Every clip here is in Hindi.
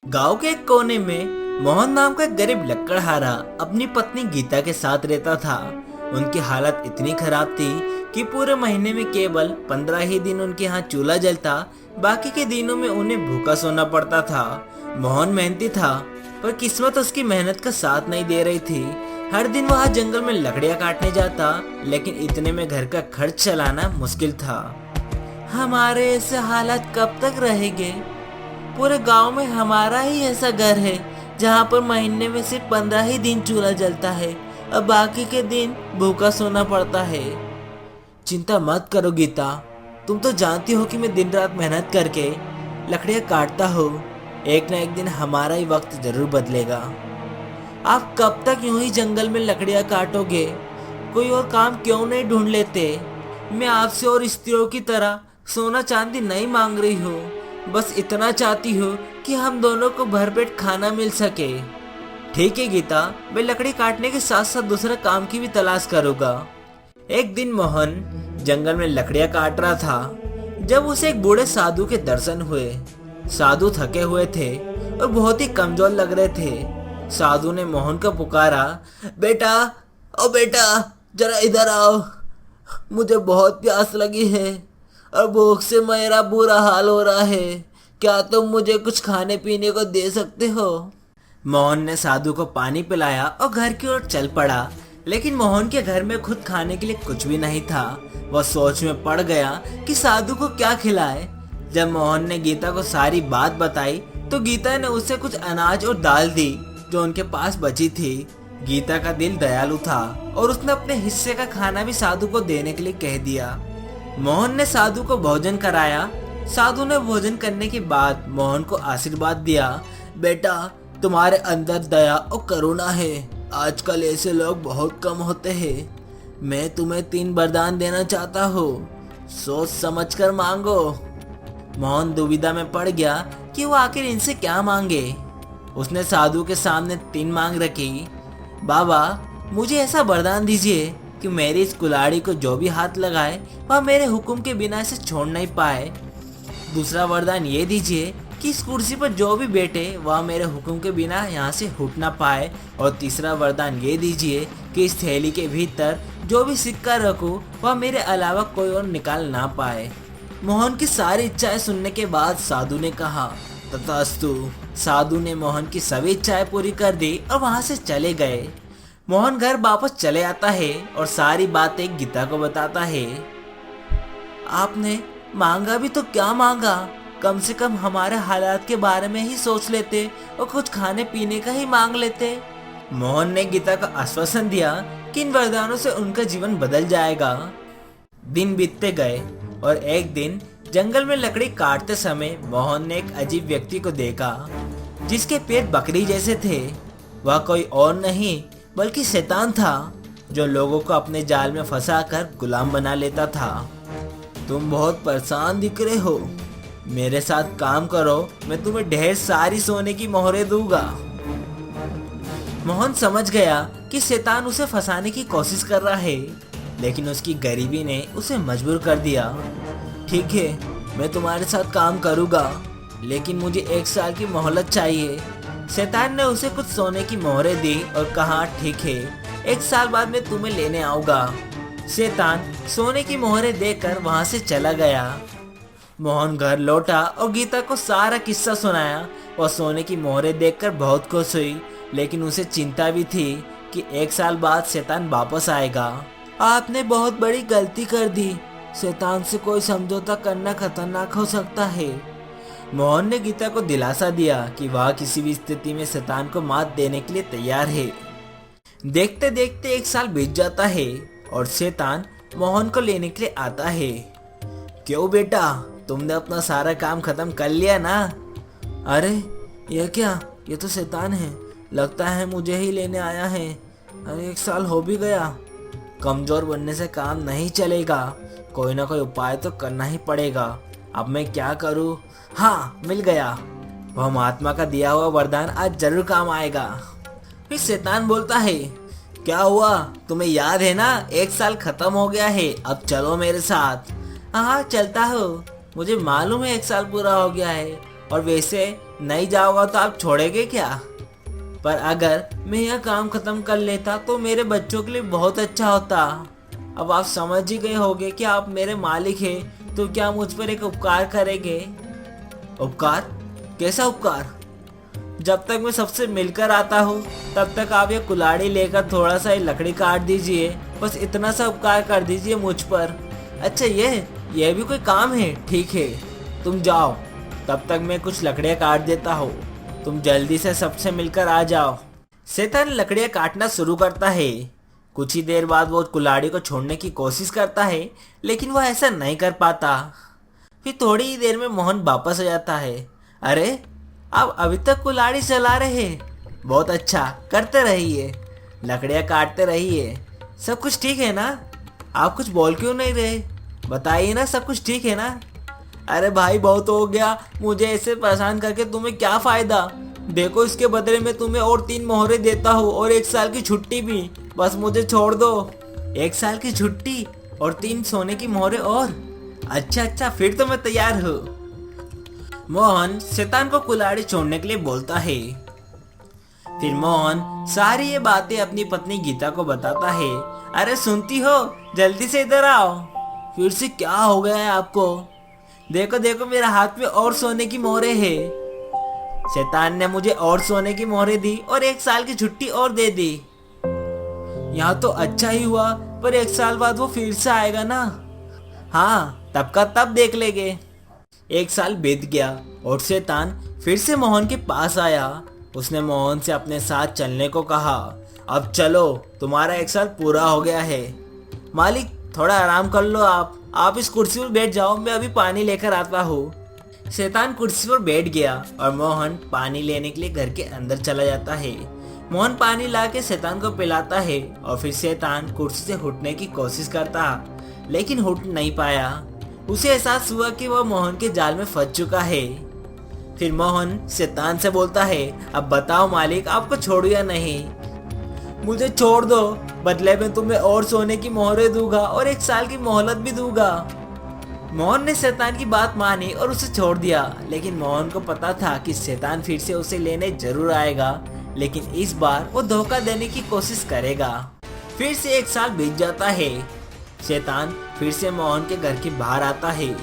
गांव के एक कोने में मोहन नाम का एक गरीब लकड़हारा अपनी पत्नी गीता के साथ रहता था। उनकी हालत इतनी खराब थी कि पूरे महीने में केवल 15 ही दिन उनके यहाँ चूल्हा जलता, बाकी के दिनों में उन्हें भूखा सोना पड़ता था। मोहन मेहनती था, पर किस्मत उसकी मेहनत का साथ नहीं दे रही थी। हर दिन वह जंगल में लकड़ियाँ काटने जाता, लेकिन इतने में घर का खर्च चलाना मुश्किल था। हमारे ऐसे हालात कब तक रहेंगे? पूरे गांव में हमारा ही ऐसा घर है जहां पर महीने में सिर्फ 15 ही दिन चूल्हा जलता है और बाकी के दिन भूखा सोना पड़ता है। चिंता मत करो गीता, तुम तो जानती हो कि मैं दिन रात मेहनत करके लकड़ियां काटता हूँ। एक ना एक दिन हमारा ही वक्त जरूर बदलेगा। आप कब तक यूं ही जंगल में लकड़ियां काटोगे? कोई और काम क्यों नहीं ढूंढ लेते? मैं आपसे और स्त्रियों की तरह सोना चांदी नहीं मांग रही हूँ, बस इतना चाहती हूँ कि हम दोनों को भरपेट खाना मिल सके। ठीक है गीता, मैं लकड़ी काटने के साथ साथ दूसरा काम की भी तलाश करूँगा। एक दिन मोहन जंगल में लकड़ियां काट रहा था, जब उसे एक बूढ़े साधु के दर्शन हुए। साधु थके हुए थे और बहुत ही कमजोर लग रहे थे। साधु ने मोहन को पुकारा, बेटा, ओ बेटा, जरा इधर आओ, मुझे बहुत प्यास लगी है और भूख से मेरा बुरा हाल हो रहा है। क्या तुम मुझे कुछ खाने पीने को दे सकते हो? मोहन ने साधु को पानी पिलाया और घर की ओर चल पड़ा, लेकिन मोहन के घर में खुद खाने के लिए कुछ भी नहीं था। वह सोच में पड़ गया कि साधु को क्या खिलाए। जब मोहन ने गीता को सारी बात बताई तो गीता ने उसे कुछ अनाज और दाल दी जो उनके पास बची थी। गीता का दिल दयालु था और उसने अपने हिस्से का खाना भी साधु को देने के लिए कह दिया। मोहन ने साधु को भोजन कराया। साधु ने भोजन करने के बाद मोहन को आशीर्वाद दिया, बेटा, तुम्हारे अंदर दया और करुणा है। आजकल ऐसे लोग बहुत कम होते हैं। मैं तुम्हें 3 वरदान देना चाहता हूँ, सोच समझ कर मांगो। मोहन दुविधा में पड़ गया कि वो आखिर इनसे क्या मांगे। उसने साधु के सामने 3 मांग रखी। बाबा, मुझे ऐसा वरदान दीजिए कि मेरी इस कुल्हाड़ी को जो भी हाथ लगाए वह मेरे हुक्म के बिना इसे छोड़ नहीं पाए। दूसरा वरदान ये दीजिए कि इस कुर्सी पर जो भी बैठे वह मेरे हुक्म के बिना यहाँ से उठ ना पाए। और तीसरा वरदान ये दीजिए कि इस थैली के भीतर जो भी सिक्का रखूं वह मेरे अलावा कोई और निकाल ना पाए। मोहन की सारी इच्छाएं सुनने के बाद साधु ने कहा, तथास्तु। साधु ने मोहन की सभी इच्छाएं पूरी कर दी और वहां से चले गए। मोहन घर वापस चले आता है और सारी बातें गीता को बताता है। आपने मांगा भी तो क्या मांगा? कम से कम हमारे हालात के बारे में ही सोच लेते और कुछ खाने पीने का ही मांग लेते। मोहन ने गीता को आश्वासन दिया कि इन वरदानों से उनका जीवन बदल जाएगा। दिन बीतते गए और एक दिन जंगल में लकड़ी काटते समय मोहन ने एक अजीब व्यक्ति को देखा जिसके पेट बकरी जैसे थे। वह कोई और नहीं बल्कि शैतान था, जो लोगों को अपने जाल में फंसाकर गुलाम बना लेता था। तुम बहुत परेशान दिख रहे हो, मेरे साथ काम करो, मैं तुम्हें ढेर सारी सोने की मोहरें दूंगा। मोहन समझ गया कि शैतान उसे फंसाने की कोशिश कर रहा है, लेकिन उसकी गरीबी ने उसे मजबूर कर दिया। ठीक है, मैं तुम्हारे साथ काम करूंगा, लेकिन मुझे 1 साल की मोहलत चाहिए। शैतान ने उसे कुछ सोने की मोहरें दी और कहा, ठीक है, 1 साल बाद मैं तुम्हें लेने आऊंगा। शैतान सोने की मोहरें देकर वहां से चला गया। मोहन घर लौटा और गीता को सारा किस्सा सुनाया। वह सोने की मोहरें देखकर बहुत खुश हुई, लेकिन उसे चिंता भी थी कि 1 साल बाद शैतान वापस आएगा। आपने बहुत बड़ी गलती कर दी, शैतान से कोई समझौता करना खतरनाक हो सकता है। मोहन ने गीता को दिलासा दिया कि वह किसी भी स्थिति में शैतान को मात देने के लिए तैयार है। देखते देखते 1 साल बीत जाता है और शैतान मोहन को लेने के लिए आता है। क्यों बेटा, तुमने अपना सारा काम खत्म कर लिया ना? अरे यह क्या, ये तो शैतान है, लगता है मुझे ही लेने आया है। अरे 1 साल हो भी गया। कमजोर बनने से काम नहीं चलेगा, कोई ना कोई उपाय तो करना ही पड़ेगा। अब मैं क्या करूं? हाँ, मिल गया, वह महात्मा का दिया हुआ वरदान आज जरूर काम आएगा। फिर शैतान बोलता है, क्या हुआ, तुम्हें याद है ना, 1 साल खत्म हो गया है, अब चलो मेरे साथ। हाँ चलता हो, मुझे मालूम है 1 साल पूरा हो गया है, और वैसे नहीं जाओगा तो आप छोड़ेंगे क्या? पर अगर मैं यह काम खत्म कर लेता तो मेरे बच्चों के लिए बहुत अच्छा होता। अब आप समझ ही गए होंगे कि आप मेरे मालिक हैं, तो क्या मुझ पर एक उपकार करेंगे? उपकार? कैसा उपकार? जब तक मैं सबसे मिलकर आता हूँ तब तक आप ये कुल्हाड़ी लेकर थोड़ा सा ये लकड़ी काट दीजिए, बस इतना सा उपकार कर दीजिए मुझ पर। अच्छा, ये भी कोई काम है? ठीक है, तुम जाओ, तब तक मैं कुछ लकड़ियाँ काट देता हूँ, तुम जल्दी से सबसे मिलकर आ जाओ। शैतान लकड़ियाँ काटना शुरू करता है। कुछ ही देर बाद वो कुल्हाड़ी को छोड़ने की कोशिश करता है, लेकिन वह ऐसा नहीं कर पाता। फिर थोड़ी ही देर में मोहन वापस आ जाता है। अरे, आप अभी तक कुल्हाड़ी चला रहे हैं? बहुत अच्छा, करते रहिए, लकड़ियाँ काटते रहिए। सब कुछ ठीक है ना? आप कुछ बोल क्यों नहीं रहे? बताइए ना, सब कुछ ठीक है ना? अरे भाई, बहुत हो गया, मुझे ऐसे परेशान करके तुम्हें क्या फ़ायदा? देखो, इसके बदले में तुम्हें और 3 मोहरे देता हूँ और 1 साल की छुट्टी भी। बस मुझे छोड़ दो। 1 साल की छुट्टी और 3 सोने की मोहरे और? अच्छा, फिर तो मैं तैयार हूँ। मोहन शैतान को कुल्हाड़ी छोड़ने के लिए बोलता है। फिर मोहन सारी ये बातें अपनी पत्नी गीता को बताता है। अरे सुनती हो, जल्दी से इधर आओ। फिर से क्या हो गया है आपको? देखो देखो, मेरे हाथ में और सोने की मोहरे है। शैतान ने मुझे और सोने की मोहरे दी और 1 साल की छुट्टी और दे दी। यहाँ तो अच्छा ही हुआ, पर 1 साल बाद वो फिर से आएगा ना? हाँ, तब का तब देख लेंगे। 1 साल बीत गया और शैतान फिर से मोहन के पास आया। उसने मोहन से अपने साथ चलने को कहा। अब चलो, तुम्हारा 1 साल पूरा हो गया है। मालिक, थोड़ा आराम कर लो। आप इस कुर्सी पर बैठ जाओ, मैं अभी पानी लेकर आता हूँ। शैतान कुर्सी पर बैठ गया और मोहन पानी लेने के लिए घर के अंदर चला जाता है। मोहन पानी लाके शैतान को पिलाता है और फिर शैतान कुर्सी से उठने की कोशिश करता, लेकिन उठ नहीं पाया। उसे एहसास हुआ कि वह मोहन के जाल में फंस चुका है। फिर मोहन शैतान से बोलता है, अब बताओ मालिक, आपको छोड़ू या नहीं? मुझे छोड़ दो, बदले में तुम्हें और सोने की मोहरें दूंगा और 1 साल की मोहलत भी दूंगा। मोहन ने शैतान की बात मानी और उसे छोड़ दिया, लेकिन मोहन को पता था कि शैतान फिर से उसे लेने जरूर आएगा, लेकिन इस बार वो धोखा देने की कोशिश करेगा। फिर से 1 साल बीत जाता है। शैतान फिर से मोहन के घर के बाहर आता है।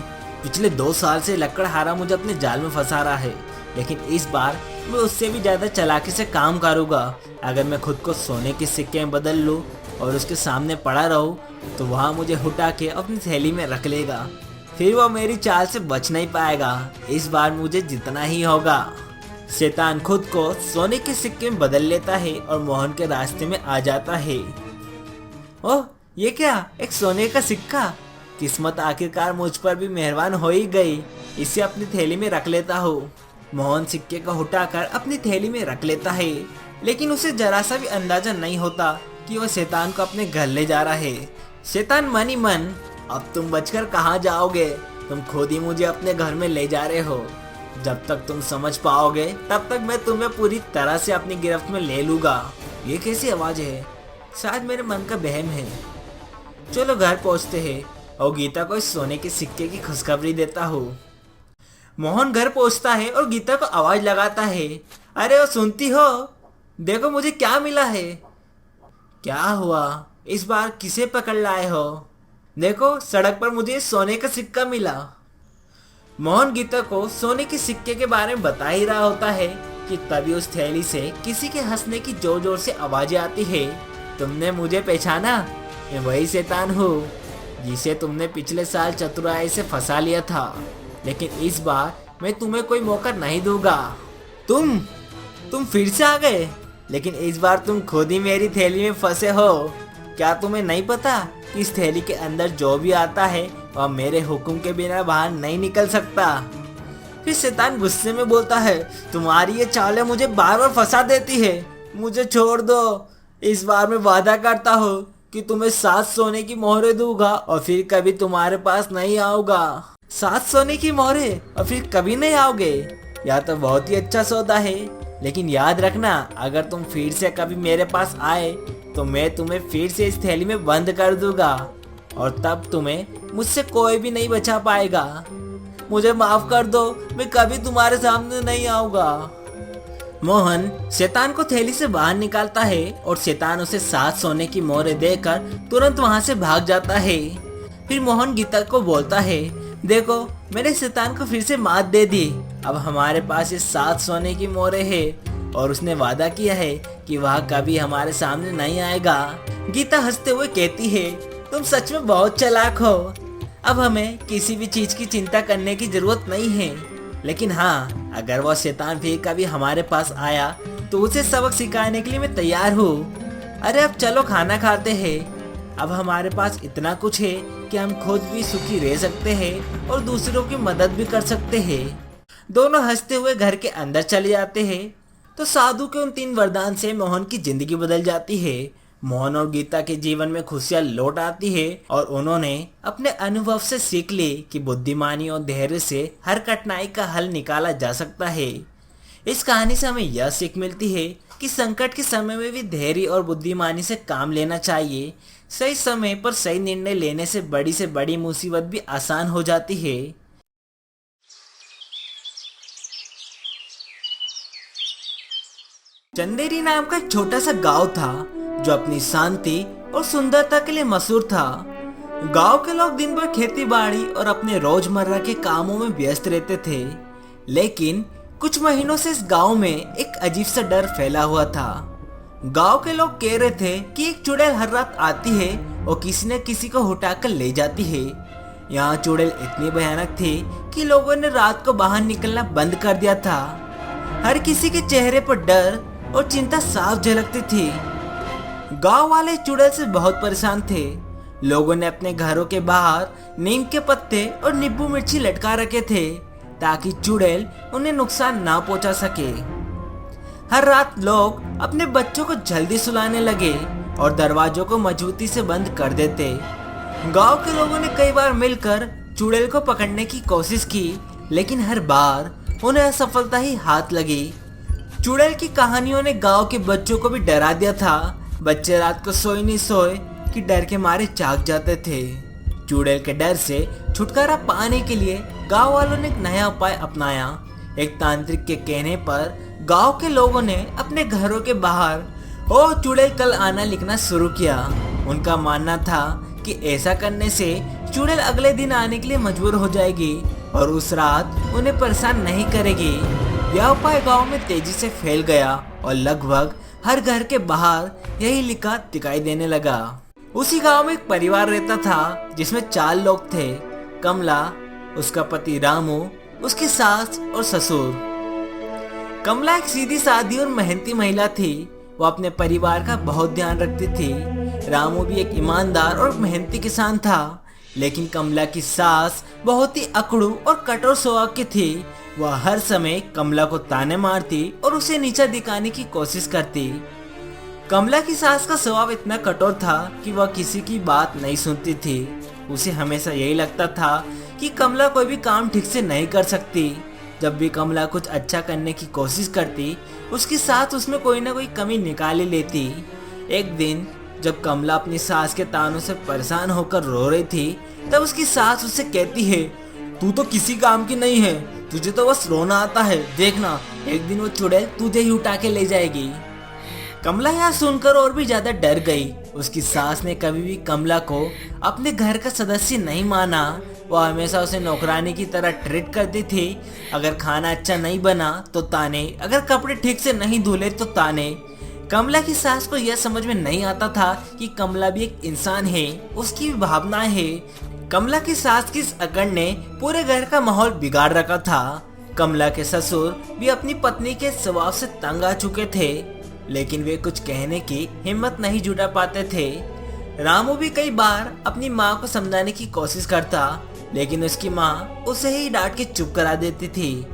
पिछले 2 साल से लकड़हारा मुझे अपने जाल में फंसा रहा है, लेकिन इस बार मैं उससे भी ज्यादा चालाकी से काम करूंगा। अगर मैं खुद को सोने के सिक्के में बदल लूं और उसके सामने पड़ा रहूं, तो वहाँ मुझे उठा के अपनी थैली में रख लेगा। फिर वो मेरी चाल से बच नहीं पाएगा। इस बार मुझे जितना ही होगा। शैतान खुद को सोने के सिक्के में बदल लेता है और मोहन के रास्ते में आ जाता है। ओह, ये क्या, एक सोने का सिक्का! किस्मत आखिरकार मुझ पर भी मेहरबान हो ही गई। इसे अपनी थैली में रख लेता हूँ। मोहन सिक्के को उठाकर अपनी थैली में रख लेता है, लेकिन उसे जरा सा भी अंदाजा नहीं होता कि वह शैतान को अपने घर ले जा रहा है। शैतान मन ही मन, अब तुम बचकर कहाँ जाओगे? तुम खुद ही मुझे अपने घर में ले जा रहे हो। जब तक तुम समझ पाओगे तब तक मैं तुम्हें पूरी तरह से अपनी गिरफ्त में ले लूंगा। ये कैसी आवाज है? शायद मेरे मन का बहम है। चलो घर पहुंचते हैं और गीता को इस सोने के सिक्के की खुशखबरी देता हूँ। मोहन घर पहुंचता है और गीता को आवाज लगाता है। अरे वो सुनती हो? देखो मुझे क्या मिला है। क्या हुआ? इस बार किसे पकड़ लाए हो? देखो, सड़क पर मुझे सोने का सिक्का मिला। मोहन गीता को सोने के सिक्के के बारे में बता ही रहा होता है कि तभी उस थैली से किसी के हंसने की जोर जोर से आवाजें आती है। तुमने मुझे पहचाना? मैं वही शैतान हूँ जिसे तुमने पिछले साल चतुराई से फंसा लिया था, लेकिन इस बार मैं तुम्हें कोई मौका नहीं दूंगा। तुम फिर से आ गए, लेकिन इस बार तुम खुद ही मेरी थैली में फंसे हो। क्या तुम्हें नहीं पता कि इस थैली के अंदर जो भी आता है वह मेरे हुक्म के बिना बाहर नहीं निकल सकता। फिर शैतान गुस्से में बोलता है, तुम्हारी ये चालें मुझे बार बार फंसा देती है। मुझे छोड़ दो। इस बार मैं वादा करता हूँ कि तुम्हें 7 सोने की मोहरें दूंगा और फिर कभी तुम्हारे पास नहीं आऊंगा। 7 सोने की मोहरें और फिर कभी नहीं आओगे? यह तो बहुत ही अच्छा सौदा है, लेकिन याद रखना, अगर तुम फिर से कभी मेरे पास आए तो मैं तुम्हें फिर से इस थैली में बंद कर दूंगा और तब तुम्हें मुझसे कोई भी नहीं बचा पाएगा। मुझे माफ कर दो, मैं कभी तुम्हारे सामने नहीं आऊंगा। मोहन शैतान को थैली से बाहर निकालता है और शैतान उसे 7 सोने की मोहरें देकर तुरंत वहां से भाग जाता है। फिर मोहन गीता को बोलता है, देखो मैंने शैतान को फिर से मात दे दी, अब हमारे पास ये 7 सोने की मोहरें हैं और उसने वादा किया है कि वह कभी हमारे सामने नहीं आएगा। गीता हंसते हुए कहती है, तुम सच में बहुत चालाक हो, अब हमें किसी भी चीज की चिंता करने की जरूरत नहीं है। लेकिन हाँ, अगर वह शैतान फिर कभी हमारे पास आया तो उसे सबक सिखाने के लिए मैं तैयार हूँ। अरे अब चलो खाना खाते हैं। अब हमारे पास इतना कुछ है कि हम खुद भी सुखी रह सकते हैं और दूसरों की मदद भी कर सकते हैं। दोनों हंसते हुए घर के अंदर चले जाते हैं। तो साधु के उन 3 वरदान से मोहन की जिंदगी बदल जाती है। मोहन और गीता के जीवन में खुशियां लौट आती है और उन्होंने अपने अनुभव से सीख ली कि बुद्धिमानी और धैर्य से हर कठिनाई का हल निकाला जा सकता है। इस कहानी से हमें यह सीख मिलती है कि संकट के समय में भी धैर्य और बुद्धिमानी से काम लेना चाहिए। सही समय पर सही निर्णय लेने से बड़ी मुसीबत भी आसान हो जाती है। चंदेरी नाम का एक छोटा सा गांव था जो अपनी शांति और सुंदरता के लिए मशहूर था। गांव के लोग दिन भर खेती बाड़ी और अपने रोजमर्रा के कामों में व्यस्त रहते थे। लेकिन कुछ महीनों से इस गांव में एक अजीब सा डर फैला हुआ था। गांव के लोग कह रहे थे कि एक चुड़ैल हर रात आती है और किसी न किसी को उठाकर ले जाती है। यहाँ चुड़ैल इतनी भयानक थी कि लोगों ने रात को बाहर निकलना बंद कर दिया था। हर किसी के चेहरे पर डर और चिंता साफ झलकती थी। गांव वाले चुड़ैल से बहुत परेशान थे। लोगों ने अपने घरों के बाहर नीम के पत्ते और नींबू मिर्ची लटका रखे थे ताकि चुड़ैल उन्हें नुकसान ना पहुंचा सके। हर रात लोग अपने बच्चों को जल्दी सुलाने लगे और दरवाजों को मजबूती से बंद कर देते। गांव के लोगों ने कई बार मिलकर चुड़ैल को पकड़ने की कोशिश की, लेकिन हर बार उन्हें असफलता ही हाथ लगी। चुड़ैल की कहानियों ने गांव के बच्चों को भी डरा दिया था। बच्चे रात को नहीं सोए कि डर के मारे जाग जाते थे। चुड़ैल के डर से छुटकारा पाने के लिए गांव वालों ने एक नया उपाय अपनाया। एक तांत्रिक के कहने पर गांव के लोगों ने अपने घरों के बाहर "ओ चुड़ैल कल आना" लिखना शुरू किया। उनका मानना था कि ऐसा करने से चुड़ैल अगले दिन आने के लिए मजबूर हो जाएगी और उस रात उन्हें परेशान नहीं करेगी। यह उपाय गांव में तेजी से फैल गया और लगभग हर घर के बाहर यही लिखा दिखाई देने लगा। उसी गांव में एक परिवार रहता था जिसमें 4 लोग थे। कमला, उसका पति रामू, उसकी सास और ससुर। कमला एक सीधी सादी और मेहनती महिला थी। वो अपने परिवार का बहुत ध्यान रखती थी। रामू भी एक ईमानदार और मेहनती किसान था। लेकिन कमला की सास बहुत ही अकड़ू और कठोर स्वभाव की थी। वह हर समय कमला को ताने मारती और उसे नीचा दिखाने की कोशिश करती। कमला की सास का स्वभाव इतना कठोर था कि वह किसी की बात नहीं सुनती थी। उसे हमेशा यही लगता था कि कमला कोई भी काम ठीक से नहीं कर सकती। जब भी कमला कुछ अच्छा करने की कोशिश करती, उसकी सास उसमें कोई ना कोई कमी निकाल ही लेती। एक दिन जब कमला अपनी सास के तानों से परेशान होकर रो रही थी, तब उसकी सास उससे कहती है, तू तो किसी काम की नहीं है, तुझे तो बस रोना आता है। देखना, एक दिन वो चुड़ैल तुझे ही उठा के ले जाएगी। कमला यह सुनकर और भी ज्यादा डर गई। उसकी सास ने कभी भी कमला को अपने घर का सदस्य नहीं माना। वह हमेशा उसे नौकरानी की तरह ट्रीट करती थी। अगर खाना अच्छा नहीं बना तो ताने, अगर कपड़े ठीक से नहीं धुले तो ताने। कमला की सास को यह समझ में नहीं आता था कि कमला भी एक इंसान है, उसकी भी भावनाएं है। कमला की सास की इस अकड़ ने पूरे घर का माहौल बिगाड़ रखा था। कमला के ससुर भी अपनी पत्नी के स्वभाव से तंग आ चुके थे, लेकिन वे कुछ कहने की हिम्मत नहीं जुटा पाते थे। रामू भी कई बार अपनी माँ को समझाने की कोशिश करता, लेकिन उसकी माँ उसे ही डांट के चुप करा देती थी।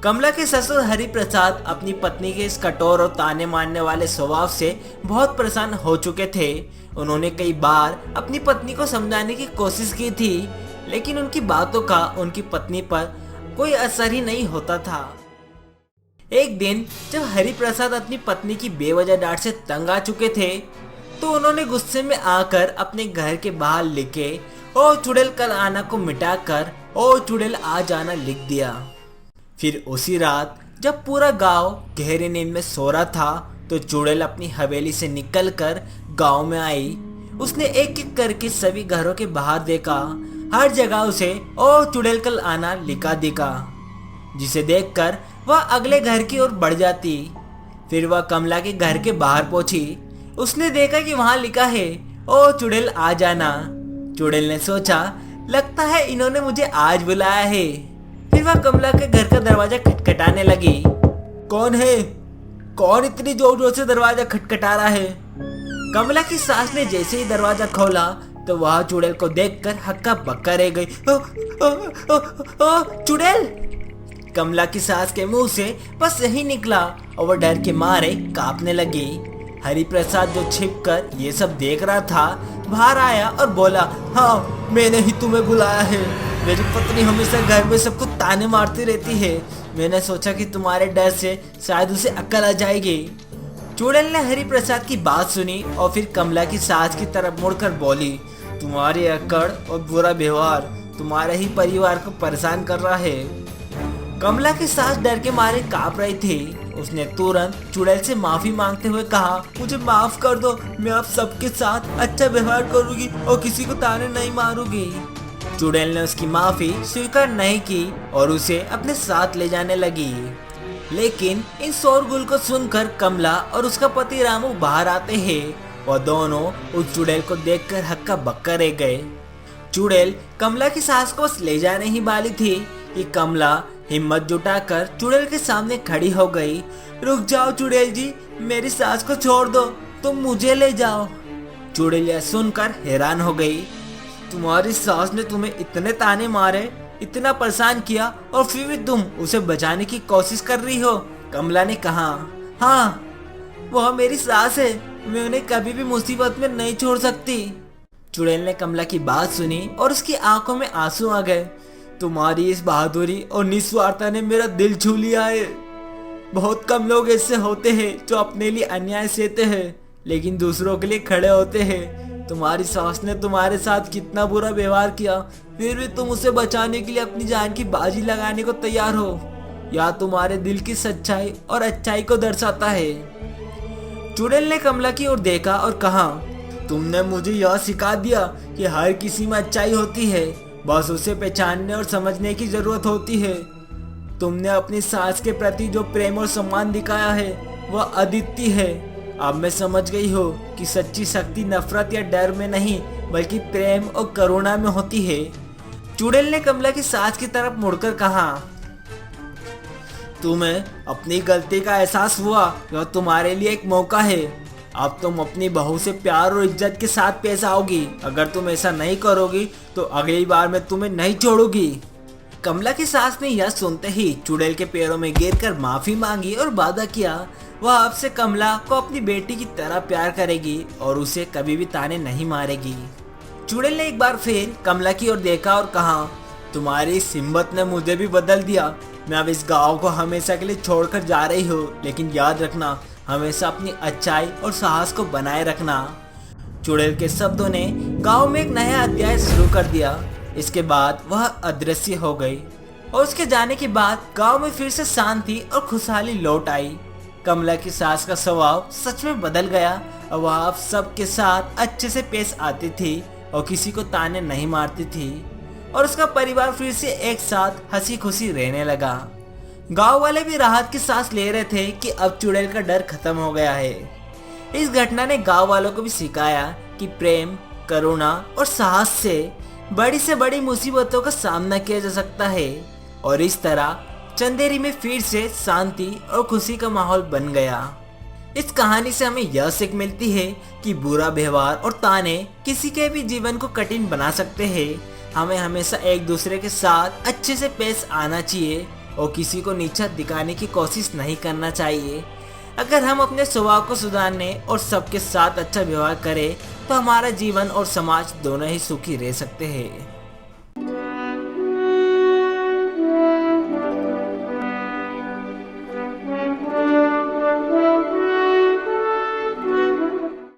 कमला के ससुर हरि प्रसाद अपनी पत्नी के इस कठोर और ताने मारने वाले स्वभाव से बहुत परेशान हो चुके थे। उन्होंने कई बार अपनी पत्नी को समझाने की कोशिश की थी, लेकिन उनकी बातों का उनकी पत्नी पर कोई असर ही नहीं होता था। एक दिन जब हरि प्रसाद अपनी पत्नी की बेवजह डांट से तंग आ चुके थे, तो उन्होंने गुस्से में आकर अपने घर के बाहर लिखे "ओ चुड़ैल कल आना" को मिटाकर ओ चुड़ैल आ जाना लिख दिया। फिर उसी रात जब पूरा गांव गहरी नींद में सो रहा था तो चुड़ैल अपनी हवेली से निकलकर गांव में आई। उसने एक एक करके सभी घरों के बाहर देखा। हर जगह उसे ओ चुड़ैल कल आना लिखा दिखा, जिसे देखकर वह अगले घर की ओर बढ़ जाती। फिर वह कमला के घर के बाहर पहुंची। उसने देखा कि वहां लिखा है ओ चुड़ैल आ जाना। चुड़ैल ने सोचा लगता है इन्होंने मुझे आज बुलाया है। फिर वह कमला के घर का दरवाजा खटखटाने लगी। कौन है? कौन इतनी जोर जोर से दरवाजा खटखटा रहा है? कमला की सास ने जैसे ही दरवाजा खोला तो वह चुड़ैल को देखकर हक्का बक्का रह गई। ओ, ओ, ओ, ओ, चुड़ैल! कमला की सास के मुंह से बस यही निकला और वह डर के मारे कांपने लगी। हरि प्रसाद जो छिपकर ये सब देख रहा था बाहर आया और बोला, हाँ मैंने ही तुम्हें बुलाया है। मेरी पत्नी हमेशा घर में सबको ताने मारती रहती है। मैंने सोचा कि तुम्हारे डर से शायद उसे अक्ल आ जाएगी। चुड़ैल ने हरि प्रसाद की बात सुनी और फिर कमला की सास की तरफ मुड़कर बोली, तुम्हारी अक्ल और बुरा व्यवहार तुम्हारे ही परिवार को परेशान कर रहा है। कमला की सास डर के मारे कांप रही थी। उसने तुरंत चुड़ैल से माफी मांगते हुए कहा, मुझे माफ कर दो, मैं आप सबके साथ अच्छा व्यवहार करूंगी और किसी को ताने नहीं मारूंगी। चुड़ैल ने उसकी माफी स्वीकार नहीं की और उसे अपने साथ ले जाने लगी। लेकिन इन शोरगुल को सुनकर कमला और उसका पति रामू बाहर आते हैं। वह दोनों उस चुड़ैल को देखकर हक्का बक्का रह गए। चुड़ैल कमला की सास को बस ले जाने ही वाली थी कि कमला हिम्मत जुटाकर चुड़ैल के सामने खड़ी हो गई। रुक जाओ चुड़ैल जी, मेरी सास को छोड़ दो, तुम मुझे ले जाओ। चुड़ैल यह सुनकर हैरान हो गई। तुम्हारी सास ने तुम्हें इतने ताने मारे, इतना परेशान किया और फिर भी तुम उसे बचाने की कोशिश कर रही हो? कमला ने कहा, हाँ वह मेरी सास है, मैं उन्हें कभी भी मुसीबत में नहीं छोड़ सकती। चुड़ैल ने कमला की बात सुनी और उसकी आंखों में आंसू आ गए। तुम्हारी इस बहादुरी और निस्वार्थता ने मेरा दिल छू लिया है। बहुत कम लोग ऐसे होते हैं जो अपने लिए अन्याय सहते हैं लेकिन दूसरों के लिए खड़े होते हैं। तुम्हारी सास ने तुम्हारे साथ कितना बुरा व्यवहार किया, फिर भी तुम उसे बचाने के लिए अपनी जान की बाजी लगाने को तैयार हो। यह तुम्हारे दिल की सच्चाई और अच्छाई को दर्शाता है। चुड़ैल ने कमला की ओर देखा और कहा, तुमने मुझे यह सिखा दिया कि हर किसी में अच्छाई होती है, बस उसे पहचानने और समझने की जरूरत होती है। तुमने अपनी सास के प्रति जो प्रेम और सम्मान दिखाया है वह अद्वितीय है। अब मैं समझ गई हो कि सच्ची शक्ति नफरत या डर में नहीं बल्कि प्रेम और करुणा में होती है। चुड़ैल ने कमला की सास की तरफ मुड़कर कहा, तुम्हें अपनी गलती का एहसास हुआ, यह तुम्हारे लिए एक मौका है। अब तुम अपनी बहू से प्यार और इज्जत के साथ पेश आओगी। अगर तुम ऐसा नहीं करोगी तो अगली बार मैं तुम्हें नहीं छोड़ूंगी। कमला की सास ने यह सुनते ही चुड़ैल के पैरों में गिरकर माफी मांगी और वादा किया वह अब से कमला को अपनी बेटी की तरह प्यार करेगी और उसे कभी भी ताने नहीं मारेगी। चुड़ैल ने एक बार फिर कमला की ओर देखा और कहा, तुम्हारी इस हिम्मत ने मुझे भी बदल दिया। मैं अब इस गाँव को हमेशा के लिए छोड़कर जा रही हूँ, लेकिन याद रखना हमेशा अपनी अच्छाई और साहस को बनाए रखना। चुड़ैल के शब्दों ने गांव में एक नया अध्याय शुरू कर दिया। इसके बाद वह अदृश्य हो गई और उसके जाने के बाद गांव में फिर से शांति और खुशहाली लौट आई। कमला की सास का स्वभाव सच में बदल गया और वह अब सबके साथ अच्छे से पेश आती थी और किसी को ताने नहीं मारती थी और उसका परिवार फिर से एक साथ हंसी खुशी रहने लगा। गांव वाले भी राहत की सांस ले रहे थे कि अब चुड़ैल का डर खत्म हो गया है। इस घटना ने गांव वालों को भी सिखाया कि प्रेम, करुणा और साहस से बड़ी मुसीबतों का सामना किया जा सकता है। और इस तरह चंदेरी में फिर से शांति और खुशी का माहौल बन गया। इस कहानी से हमें यह सीख मिलती है कि बुरा व्यवहार और ताने किसी के भी जीवन को कठिन बना सकते हैं। हमें हमेशा एक दूसरे के साथ अच्छे से पेश आना चाहिए और किसी को नीचा दिखाने की कोशिश नहीं करना चाहिए। अगर हम अपने स्वभाव को सुधारने और सबके साथ अच्छा व्यवहार करें तो हमारा जीवन और समाज दोनों ही सुखी रह सकते हैं।